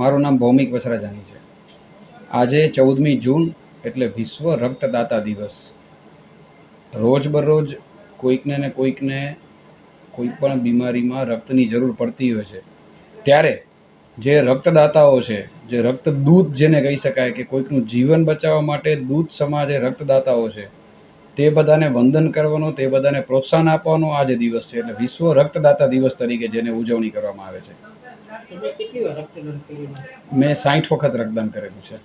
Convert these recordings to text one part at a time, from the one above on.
મારું નામ ભૌમિક વસરાજાની છે. આજે 14મી જૂન એટલે વિશ્વ રક્તદાતા દિવસ. રોજબરોજ કોઈકને ને કોઈકને કોઈ પણ બીમારીમાં રક્તની જરૂર પડતી હોય છે. ત્યારે જે રક્તદાતાઓ છે, જે રક્તદૂત જેને કહી શકાય કે કોઈકનું જીવન બચાવવા માટે દૂત સમાજ એ રક્તદાતાઓ છે, તે બધાને વંદન કરવાનો, તે બધાને પ્રોત્સાહન આપવાનો આ જે દિવસ છે એટલે વિશ્વ રક્તદાતા દિવસ તરીકે જેને ઉજવણી કરવામાં આવે છે. મેં 60 વખત રક્તદાન કરેલું છે.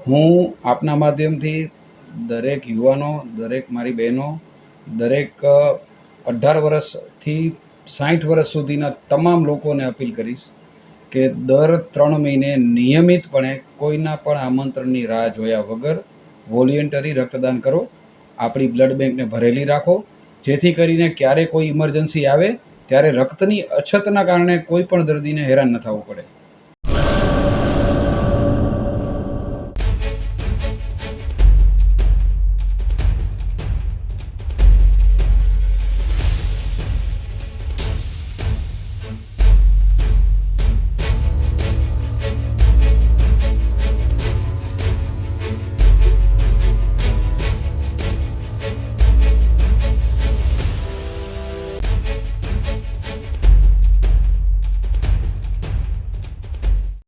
હું આપના માધ્યમથી દરેક યુવાનો, દરેક મારી બહેનો, દરેક 18 વર્ષથી 60 વર્ષ સુધીના તમામ લોકોને અપીલ કરીશ કે દર 3 મહિને નિયમિતપણે કોઈના પણ આમંત્રણની રાહ જોયા વગર વોલિયન્ટરી રક્તદાન કરો. આપણી બ્લડ બેંકને ભરેલી રાખો, જેથી કરીને ક્યારે કોઈ ઇમરજન્સી આવે ત્યારે રક્તની અછતના કારણે કોઈ પણ દર્દીને હેરાન ન થવું પડે.